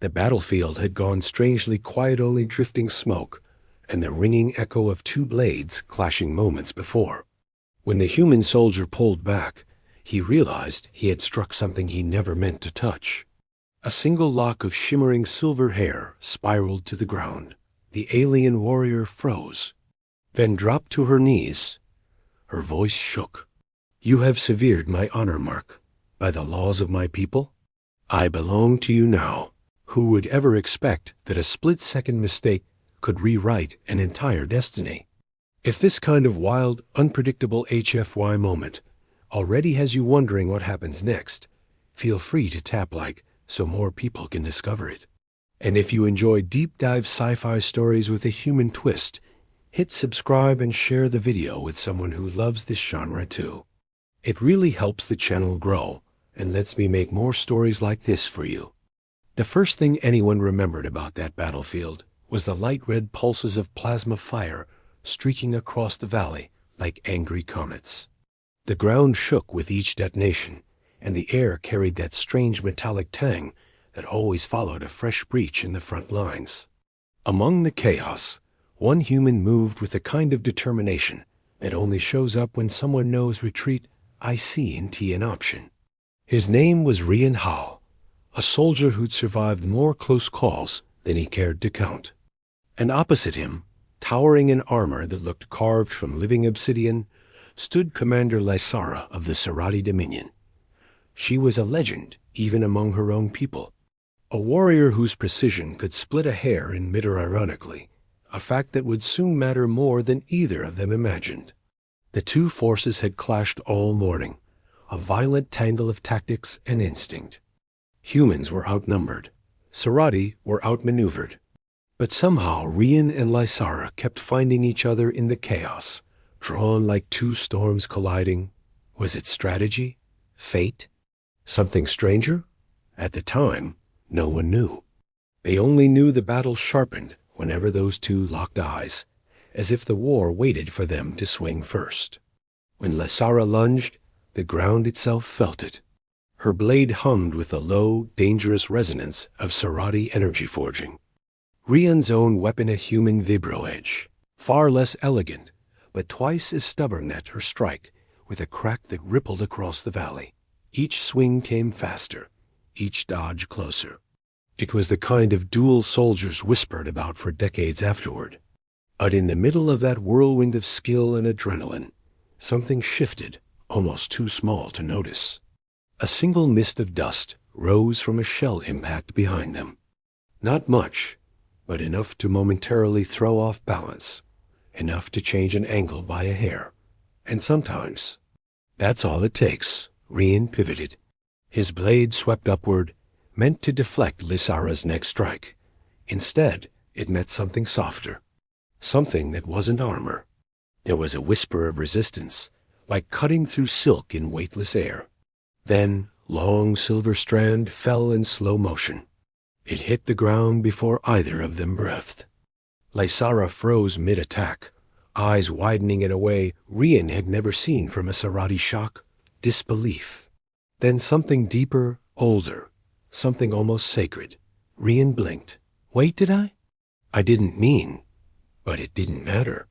The battlefield had gone strangely quiet, only drifting smoke, and the ringing echo of two blades clashing moments before. When the human soldier pulled back, he realized he had struck something he never meant to touch. A single lock of shimmering silver hair spiraled to the ground. The alien warrior froze, then dropped to her knees. Her voice shook. "You have severed my honor mark. By the laws of my people, I belong to you now." Who would ever expect that a split-second mistake could rewrite an entire destiny? If this kind of wild, unpredictable HFY moment already has you wondering what happens next, feel free to tap like so more people can discover it. And if you enjoy deep dive sci-fi stories with a human twist, hit subscribe and share the video with someone who loves this genre too. It really helps the channel grow and lets me make more stories like this for you. The first thing anyone remembered about that battlefield was the light red pulses of plasma fire streaking across the valley like angry comets. The ground shook with each detonation, and the air carried that strange metallic tang that always followed a fresh breach in the front lines. Among the chaos, one human moved with a kind of determination that only shows up when someone knows retreat, IC&T an option. His name was Rian Hao, a soldier who'd survived more close calls than he cared to count. And opposite him, towering in armor that looked carved from living obsidian, stood Commander Lysara of the Serati Dominion. She was a legend even among her own people, a warrior whose precision could split a hair in midair ironically, a fact that would soon matter more than either of them imagined. The two forces had clashed all morning, a violent tangle of tactics and instinct. Humans were outnumbered. Serati were outmaneuvered. But somehow Rian and Lysara kept finding each other in the chaos, drawn like two storms colliding. Was it strategy? Fate? Something stranger? At the time, no one knew. They only knew the battle sharpened whenever those two locked eyes, as if the war waited for them to swing first. When Lysara lunged, the ground itself felt it. Her blade hummed with the low, dangerous resonance of Serati energy forging. Rian's own weapon a human vibro edge, far less elegant, but twice as stubborn at her strike, with a crack that rippled across the valley. Each swing came faster, each dodge closer. It was the kind of duel soldiers whispered about for decades afterward. But in the middle of that whirlwind of skill and adrenaline, something shifted, almost too small to notice. A single mist of dust rose from a shell impact behind them. Not much, but enough to momentarily throw off balance, enough to change an angle by a hair. And sometimes, that's all it takes. Rian pivoted. His blade swept upward, meant to deflect Lysara's next strike. Instead, it met something softer, something that wasn't armor. There was a whisper of resistance, like cutting through silk in weightless air. Then, long silver strand fell in slow motion. It hit the ground before either of them breathed. Lysara froze mid-attack, eyes widening in a way Rian had never seen from a Serati shock. Disbelief. Then something deeper, older, something almost sacred. Rian blinked. Wait, did I? I didn't mean, but it didn't matter.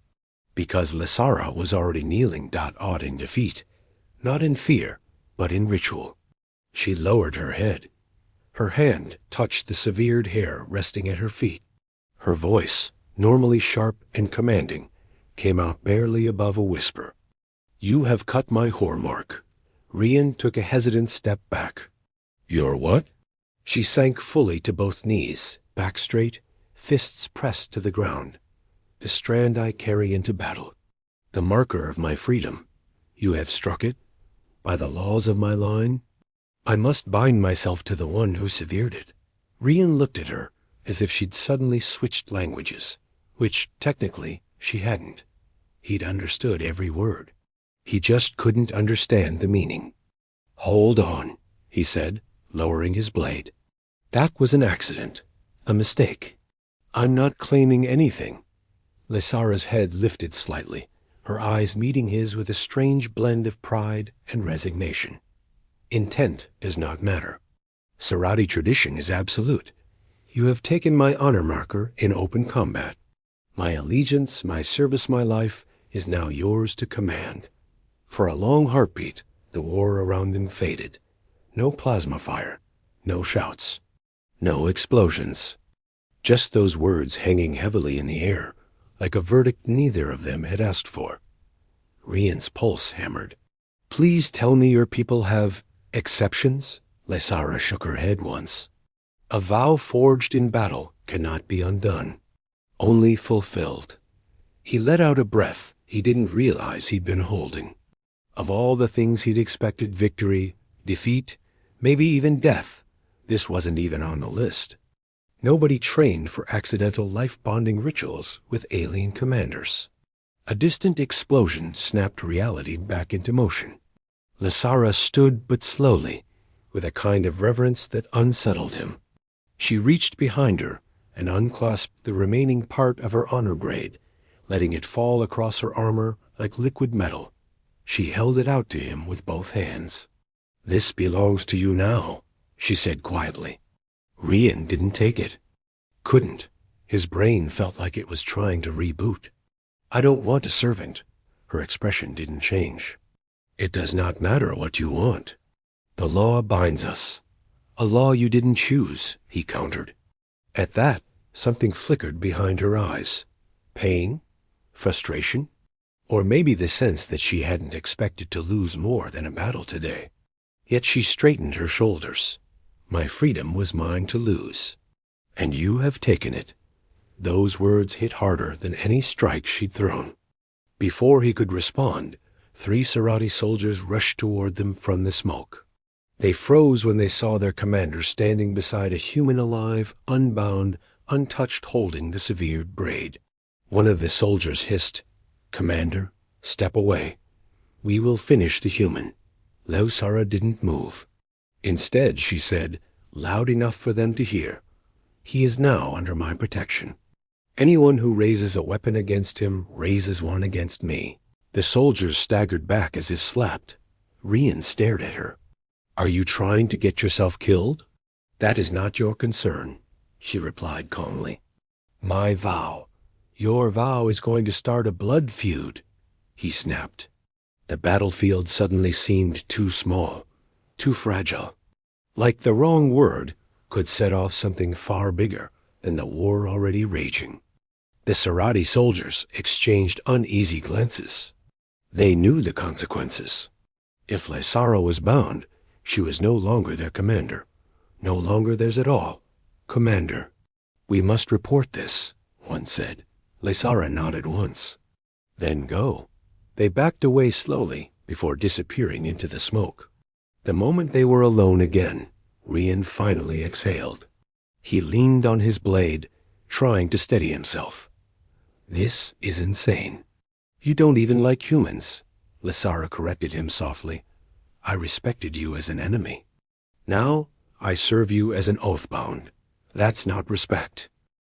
Because Lysara was already kneeling .odd in defeat, not in fear, but in ritual. She lowered her head. Her hand touched the severed hair resting at her feet. Her voice, normally sharp and commanding, came out barely above a whisper. You have cut my whore mark. Rian took a hesitant step back. Your what? She sank fully to both knees, back straight, fists pressed to the ground. The strand I carry into battle. The marker of my freedom. You have struck it? By the laws of my line? I must bind myself to the one who severed it. Rian looked at her as if she'd suddenly switched languages, which, technically, she hadn't. He'd understood every word. He just couldn't understand the meaning. Hold on, he said, lowering his blade. That was an accident, a mistake. I'm not claiming anything. Lysara's head lifted slightly, her eyes meeting his with a strange blend of pride and resignation. Intent does not matter. Serati tradition is absolute. You have taken my honor marker in open combat. My allegiance, my service, my life is now yours to command. For a long heartbeat, the war around them faded. No plasma fire, no shouts, no explosions. Just those words hanging heavily in the air, like a verdict neither of them had asked for. Rian's pulse hammered. Please tell me your people have exceptions? Lysara shook her head once. A vow forged in battle cannot be undone, only fulfilled. He let out a breath he didn't realize he'd been holding. Of all the things he'd expected, victory, defeat, maybe even death, this wasn't even on the list. Nobody trained for accidental life-bonding rituals with alien commanders. A distant explosion snapped reality back into motion. Lysara stood but slowly, with a kind of reverence that unsettled him. She reached behind her and unclasped the remaining part of her honor braid, letting it fall across her armor like liquid metal. She held it out to him with both hands. This belongs to you now, she said quietly. Rian didn't take it. Couldn't. His brain felt like it was trying to reboot. I don't want a servant. Her expression didn't change. It does not matter what you want. The law binds us. A law you didn't choose, he countered. At that, something flickered behind her eyes. Pain? Frustration? Or maybe the sense that she hadn't expected to lose more than a battle today. Yet she straightened her shoulders. My freedom was mine to lose. And you have taken it. Those words hit harder than any strike she'd thrown. Before he could respond, 3 Serati soldiers rushed toward them from the smoke. They froze when they saw their commander standing beside a human alive, unbound, untouched, holding the severed braid. One of the soldiers hissed, "Commander, step away. We will finish the human." Lysara didn't move. Instead, she said, loud enough for them to hear, "He is now under my protection. Anyone who raises a weapon against him raises one against me." The soldiers staggered back as if slapped. Rian stared at her. "Are you trying to get yourself killed?" "That is not your concern," she replied calmly. "My vow. Your vow is going to start a blood feud," he snapped. The battlefield suddenly seemed too small, too fragile. Like the wrong word could set off something far bigger than the war already raging. The Serati soldiers exchanged uneasy glances. They knew the consequences. If Lysara was bound, she was no longer their commander. No longer theirs at all. Commander. "We must report this," one said. Lysara nodded once. "Then go." They backed away slowly before disappearing into the smoke. The moment they were alone again, Rian finally exhaled. He leaned on his blade, trying to steady himself. "This is insane." "You don't even like humans," Lysara corrected him softly. "I respected you as an enemy. Now I serve you as an oath-bound. That's not respect.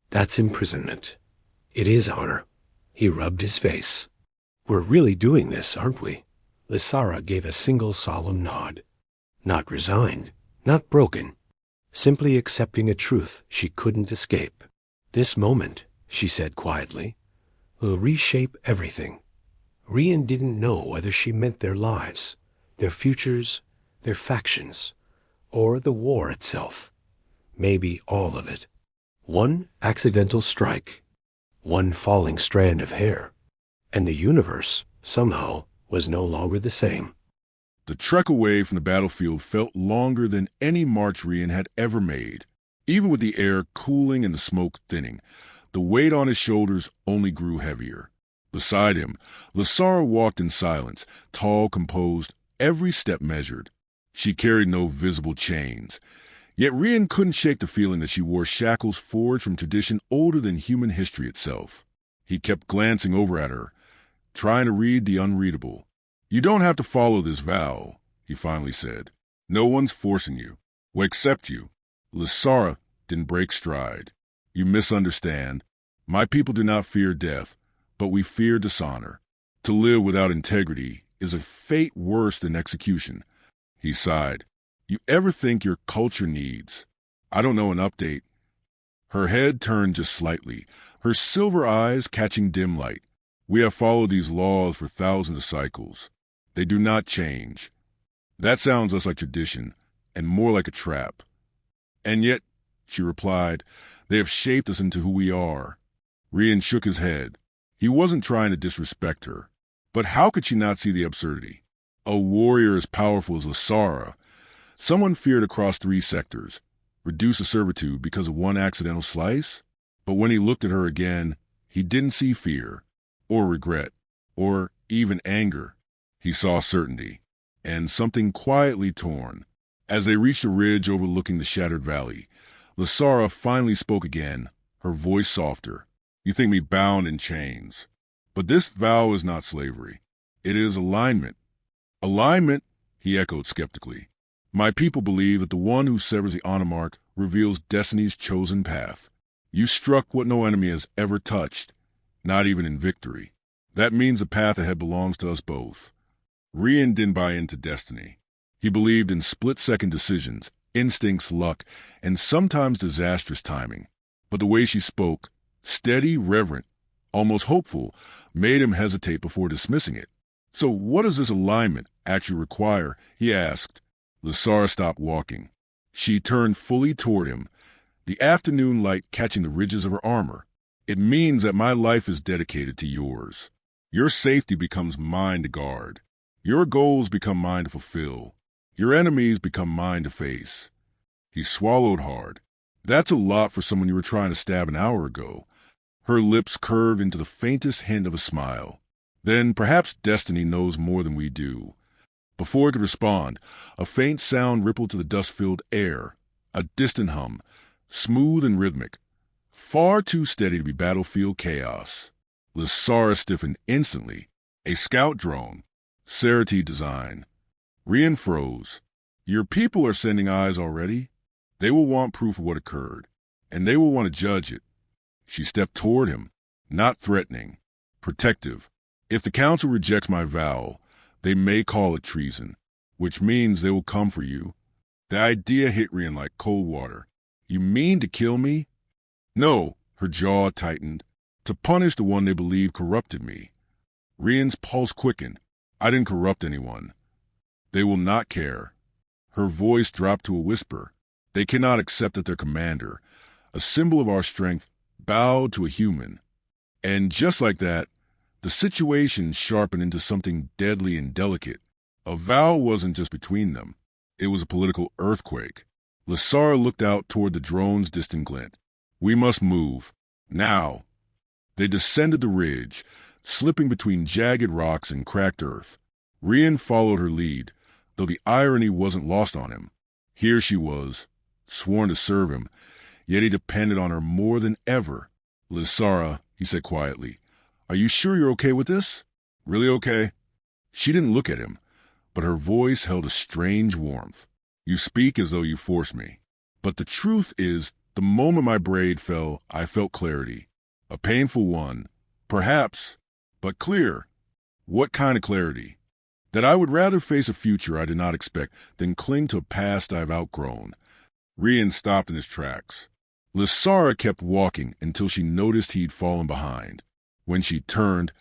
That's imprisonment. It is honor." He rubbed his face. "We're really doing this, aren't we?" Lysara gave a single solemn nod. Not resigned, not broken, simply accepting a truth she couldn't escape. "This moment," she said quietly, "will reshape everything." Rian didn't know whether she meant their lives, their futures, their factions, or the war itself. Maybe all of it. One accidental strike, one falling strand of hair, and the universe, somehow, was no longer the same. The trek away from the battlefield felt longer than any march Rian had ever made. Even with the air cooling and the smoke thinning, the weight on his shoulders only grew heavier. Beside him, Lysara walked in silence, tall, composed, every step measured. She carried no visible chains. Yet Rian couldn't shake the feeling that she wore shackles forged from tradition older than human history itself. He kept glancing over at her, trying to read the unreadable. "You don't have to follow this vow," he finally said. "No one's forcing you. We accept you." Lysara didn't break stride. "You misunderstand. My people do not fear death, but we fear dishonor. To live without integrity is a fate worse than execution." He sighed. "You ever think your culture needs, I don't know, an update? Her head turned just slightly, her silver eyes catching dim light. We have followed these laws for thousands of cycles. They do not change. That sounds less like tradition and more like a trap. And yet, she replied, they have shaped us into who we are. Rian shook his head. He wasn't trying to disrespect her. But how could she not see the absurdity? A warrior as powerful as Lasara, someone feared across 3 sectors, reduced to servitude because of one accidental slice? But when he looked at her again, he didn't see fear, or regret, or even anger. He saw certainty, and something quietly torn. As they reached a ridge overlooking the shattered valley, Lasara finally spoke again, her voice softer. You think me bound in chains. But this vow is not slavery. It is alignment. Alignment, he echoed skeptically. My people believe that the one who severs the honor mark reveals destiny's chosen path. You struck what no enemy has ever touched, not even in victory. That means the path ahead belongs to us both. Rian didn't buy into destiny. He believed in split-second decisions, instincts, luck, and sometimes disastrous timing. But the way she spoke, steady, reverent, almost hopeful, made him hesitate before dismissing it. So what does this alignment actually require? He asked. Lasara stopped walking. She turned fully toward him, the afternoon light catching the ridges of her armor. It means that my life is dedicated to yours. Your safety becomes mine to guard. Your goals become mine to fulfill. Your enemies become mine to face. He swallowed hard. That's a lot for someone you were trying to stab an hour ago. Her lips curved into the faintest hint of a smile. Then perhaps destiny knows more than we do. Before he could respond, a faint sound rippled to the dust-filled air, a distant hum, smooth and rhythmic, far too steady to be battlefield chaos. Lasara stiffened instantly. A scout drone, Cerati design. Rian froze. Your people are sending eyes already? They will want proof of what occurred, and they will want to judge it. She stepped toward him, not threatening, protective. If the council rejects my vow, they may call it treason, which means they will come for you. The idea hit Rian like cold water. You mean to kill me? No, her jaw tightened. To punish the one they believe corrupted me. Rian's pulse quickened. I didn't corrupt anyone. They will not care. Her voice dropped to a whisper. They cannot accept that their commander, a symbol of our strength, bowed to a human. And just like that, the situation sharpened into something deadly and delicate. A vow wasn't just between them. It was a political earthquake. Lasara looked out toward the drone's distant glint. We must move. Now. They descended the ridge, slipping between jagged rocks and cracked earth. Rian followed her lead, though the irony wasn't lost on him. Here she was, sworn to serve him, yet he depended on her more than ever. Lasara, he said quietly, are you sure you're okay with this? Really okay? She didn't look at him, but her voice held a strange warmth. You speak as though you force me. But the truth is, the moment my braid fell, I felt clarity. A painful one, perhaps, but clear. What kind of clarity? That I would rather face a future I did not expect than cling to a past I've outgrown. Rian stopped in his tracks. Lasara kept walking until she noticed he'd fallen behind. When she turned,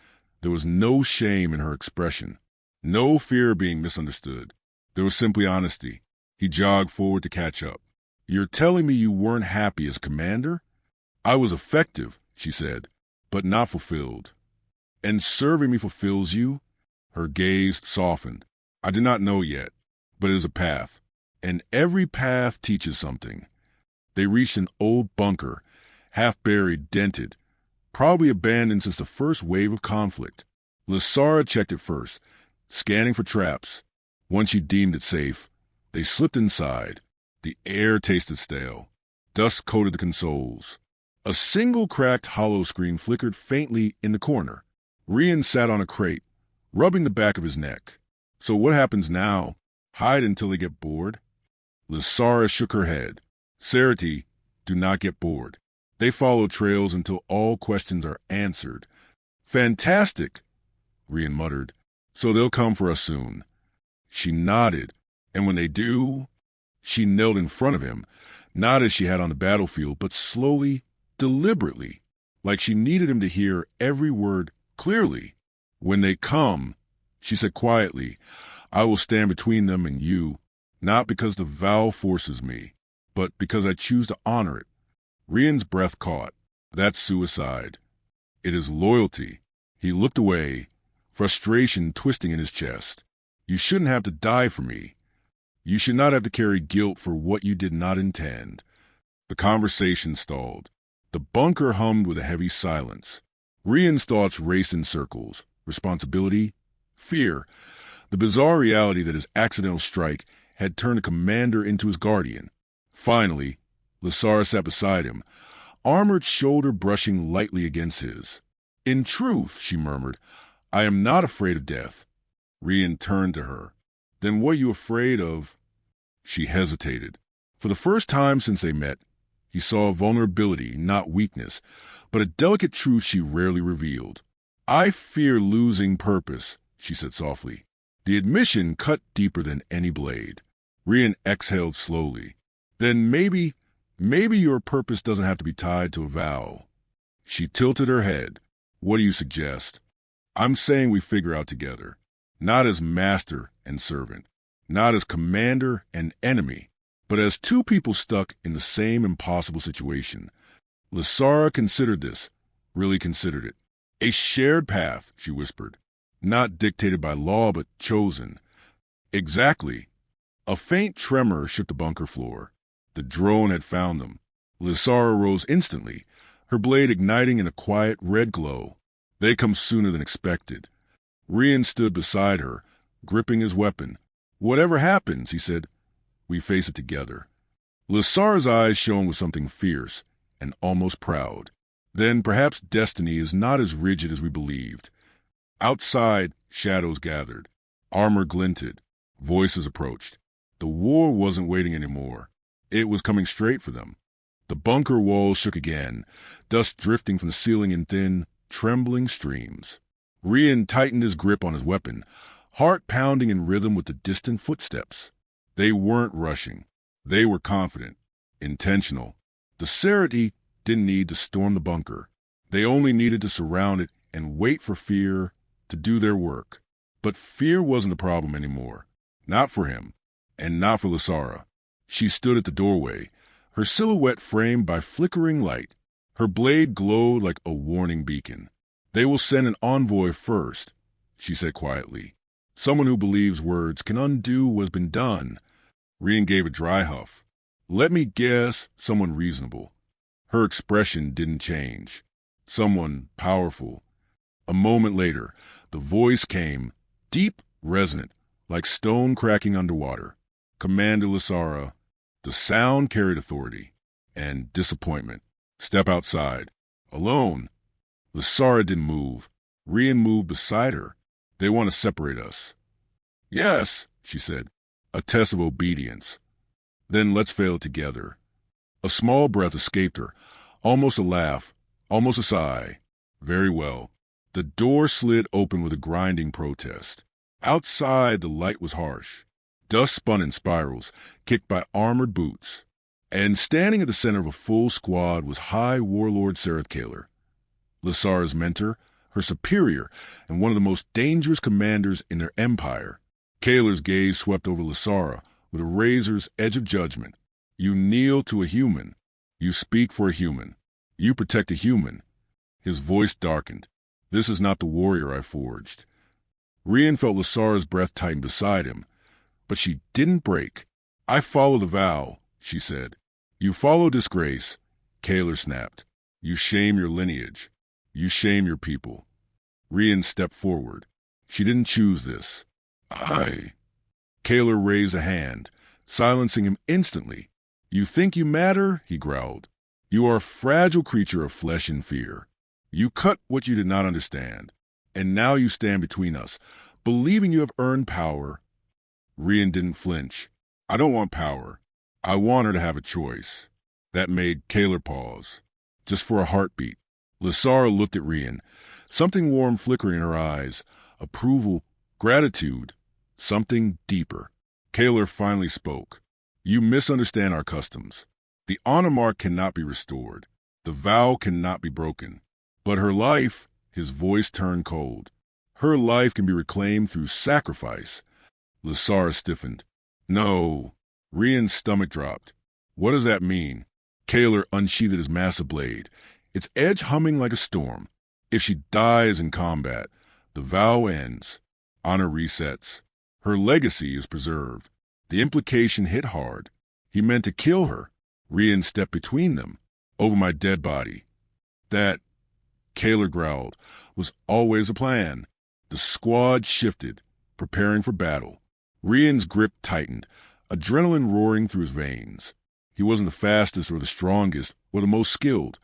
there was no shame in her expression, no fear of being misunderstood. There was simply honesty. He jogged forward to catch up. You're telling me you weren't happy as commander? I was effective, she said, but not fulfilled. And serving me fulfills you? Her gaze softened. I did not know yet, but it is a path, and every path teaches something. They reached an old bunker, half-buried, dented, probably abandoned since the first wave of conflict. Lasara checked it first, scanning for traps. Once she deemed it safe, they slipped inside. The air tasted stale. Dust coated the consoles. A single cracked hollow screen flickered faintly in the corner. Rian sat on a crate, rubbing the back of his neck. So what happens now? Hide until they get bored? Lasara shook her head. Cerati, do not get bored. They follow trails until all questions are answered. Fantastic, Rian muttered. So they'll come for us soon. She nodded. And when they do, She knelt in front of him, not as she had on the battlefield, but slowly, deliberately, like she needed him to hear every word clearly. "When they come," she said quietly, "I will stand between them and you, not because the vow forces me, but because I choose to honor it." Rian's breath caught. "That's suicide." "It is loyalty." He looked away, frustration twisting in his chest. "You shouldn't have to die for me. You should not have to carry guilt for what you did not intend." The conversation stalled. The bunker hummed with a heavy silence. Rian's thoughts raced in circles. Responsibility, fear, the bizarre reality that his accidental strike had turned a commander into his guardian. Finally, Lasara sat beside him, armored shoulder brushing lightly against his. "In truth," she murmured, "I am not afraid of death." Rian turned to her. "Then what are you afraid of?" She hesitated. For the first time since they met, he saw vulnerability, not weakness, but a delicate truth she rarely revealed. "I fear losing purpose," she said softly. The admission cut deeper than any blade. Rian exhaled slowly. "Then maybe your purpose doesn't have to be tied to a vow." She tilted her head. "What do you suggest?" "I'm saying we figure out together. Not as master and servant, not as commander and enemy, but as two people stuck in the same impossible situation." Lasara considered this, really considered it. "A shared path," she whispered. "Not dictated by law, but chosen." "Exactly." A faint tremor shook the bunker floor. The drone had found them. Lasara rose instantly, her blade igniting in a quiet red glow. "They come sooner than expected." Rian stood beside her, gripping his weapon. "Whatever happens," he said, "we face it together." Lasara's eyes shone with something fierce and almost proud. "Then perhaps destiny is not as rigid as we believed." Outside, shadows gathered. Armor glinted. Voices approached. The war wasn't waiting anymore. It was coming straight for them. The bunker walls shook again, dust drifting from the ceiling in thin, trembling streams. Rian tightened his grip on his weapon, heart pounding in rhythm with the distant footsteps. They weren't rushing. They were confident, intentional. The Serity didn't need to storm the bunker. They only needed to surround it and wait for fear to do their work. But fear wasn't the problem anymore. Not for him, and not for Lasara. She stood at the doorway, her silhouette framed by flickering light. Her blade glowed like a warning beacon. "They will send an envoy first," she said quietly. "Someone who believes words can undo what's been done." Rian gave a dry huff. "Let me guess, someone reasonable." Her expression didn't change. "Someone powerful." A moment later, the voice came, deep, resonant, like stone cracking underwater. "Commander Lasara." The sound carried authority and disappointment. "Step outside." "Alone?" Lasara didn't move. Rian moved beside her. "They want to separate us." "Yes," she said, a test of obedience. "Then let's fail together." A small breath escaped her, almost a laugh, almost a sigh. "Very well." The door slid open with a grinding protest. Outside, the light was harsh. Dust spun in spirals, kicked by armored boots. And standing at the center of a full squad was High Warlord Sereth Kaler, Lasara's mentor, her superior, and one of the most dangerous commanders in their empire. Kaler's gaze swept over Lasara with a razor's edge of judgment. "You kneel to a human. You speak for a human. You protect a human." His voice darkened. "This is not the warrior I forged." Rian felt Lasara's breath tighten beside him, but she didn't break. "I follow the vow," she said. "You follow disgrace," Kaler snapped. "You shame your lineage. You shame your people." Rian stepped forward. She didn't choose this. "I..." Kaler raised a hand, silencing him instantly. "You think you matter?" he growled. "You are a fragile creature of flesh and fear. You cut what you did not understand, and now you stand between us, believing you have earned power." Rian didn't flinch. "I don't want power. I want her to have a choice." That made Kaler pause, just for a heartbeat. Lasara looked at Rian, something warm flickering in her eyes, approval, gratitude, something deeper. Kaler finally spoke. You misunderstand our customs. The honor mark cannot be restored. The vow cannot be broken. But her life, his voice turned cold. Her life can be reclaimed through sacrifice. Lasara stiffened. No. Rian's stomach dropped. What does that mean? Kaler unsheathed his massive blade, its edge humming like a storm. If she dies in combat, the vow ends. Honor resets. Her legacy is preserved. The implication hit hard. He meant to kill her. Rian stepped between them. Over my dead body. That, Kaler growled, was always a plan. The squad shifted, preparing for battle. Rian's grip tightened, adrenaline roaring through his veins. He wasn't the fastest or the strongest or the most skilled,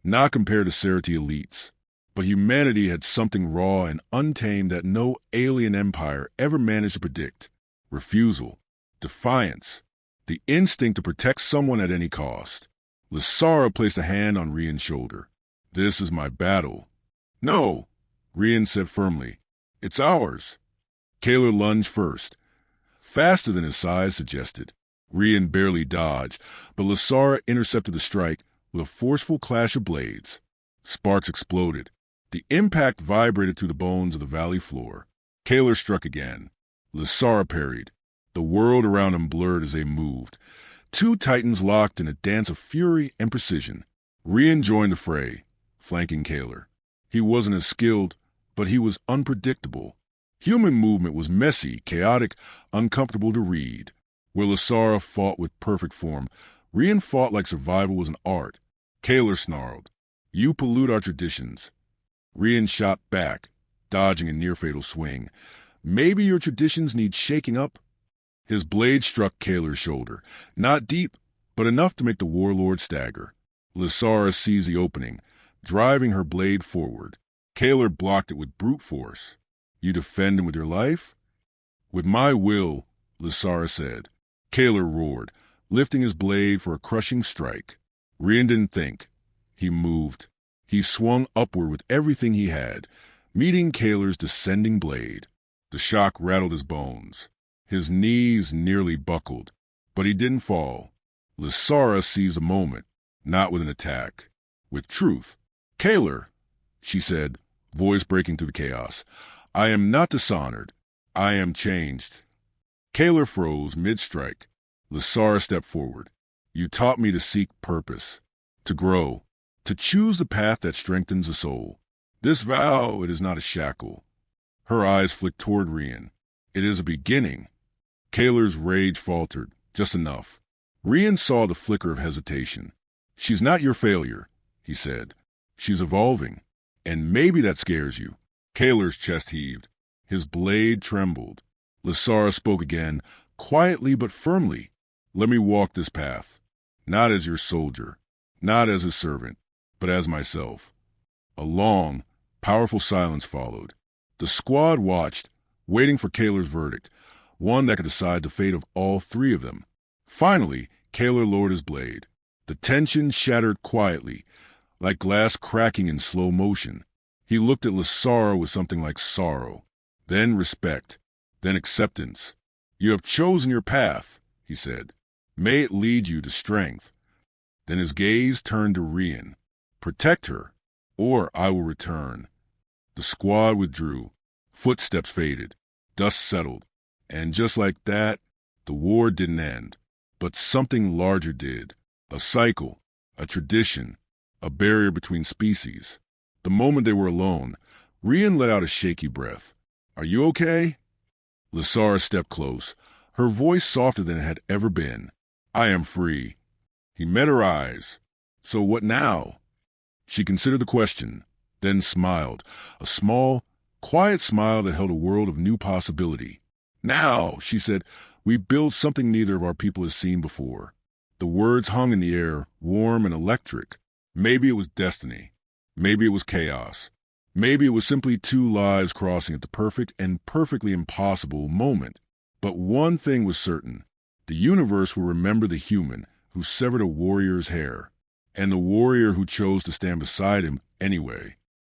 not compared to Serity elites. But humanity had something raw and untamed that no alien empire ever managed to predict. Refusal. Defiance. The instinct to protect someone at any cost. Lasara placed a hand on Rian's shoulder. This is my battle. No, Rian said firmly. It's ours. Kaler lunged first, faster than his size suggested. Rian barely dodged, but Lasara intercepted the strike with a forceful clash of blades. Sparks exploded. The impact vibrated through the bones of the valley floor. Kaler struck again. Lasara parried. The world around him blurred as they moved. Two titans locked in a dance of fury and precision. Rian joined the fray, flanking Kaler. He wasn't as skilled, but he was unpredictable. Human movement was messy, chaotic, uncomfortable to read. Where Lasara fought with perfect form, Rian fought like survival was an art. Kaler snarled, "You pollute our traditions." Rian shot back, dodging a near-fatal swing. "Maybe your traditions need shaking up." His blade struck Kaler's shoulder, not deep, but enough to make the warlord stagger. Lasara seized the opening, driving her blade forward. Kaler blocked it with brute force. "You defend him with your life?" "With my will," Lasara said. Kaler roared, lifting his blade for a crushing strike. Rian didn't think. He moved. He swung upward with everything he had, meeting Kaler's descending blade. The shock rattled his bones. His knees nearly buckled, but he didn't fall. Lasara seized a moment, not with an attack, with truth. "Kaler," she said, voice breaking through the chaos, "I am not dishonored. I am changed." Kaler froze mid-strike. Lasara stepped forward. "You taught me to seek purpose, to grow, to choose the path that strengthens the soul. This vow, it is not a shackle." Her eyes flicked toward Rian. "It is a beginning." Kaler's rage faltered, just enough. Rian saw the flicker of hesitation. "She's not your failure," he said. "She's evolving, and maybe that scares you." Kaler's chest heaved. His blade trembled. Lasara spoke again, quietly but firmly. "Let me walk this path, not as your soldier, not as a servant, but as myself." A long, powerful silence followed. The squad watched, waiting for Kaler's verdict, one that could decide the fate of all three of them. Finally, Kaler lowered his blade. The tension shattered quietly, like glass cracking in slow motion. He looked at Lasara with something like sorrow, then respect, then acceptance. "You have chosen your path," he said. "May it lead you to strength." Then his gaze turned to Rian. "Protect her, or I will return." The squad withdrew. Footsteps faded. Dust settled. And just like that, the war didn't end. But something larger did. A cycle, a tradition, a barrier between species. The moment they were alone, Rian let out a shaky breath. "Are you okay?" Lasara stepped close, her voice softer than it had ever been. "I am free." He met her eyes. "So what now?" She considered the question, then smiled, a small, quiet smile that held a world of new possibility. "Now," she said, "we build something neither of our people has seen before." The words hung in the air, warm and electric. Maybe it was destiny. Maybe it was chaos. Maybe it was simply two lives crossing at the perfect and perfectly impossible moment. But one thing was certain. The universe will remember the human who severed a warrior's hair, and the warrior who chose to stand beside him anyway.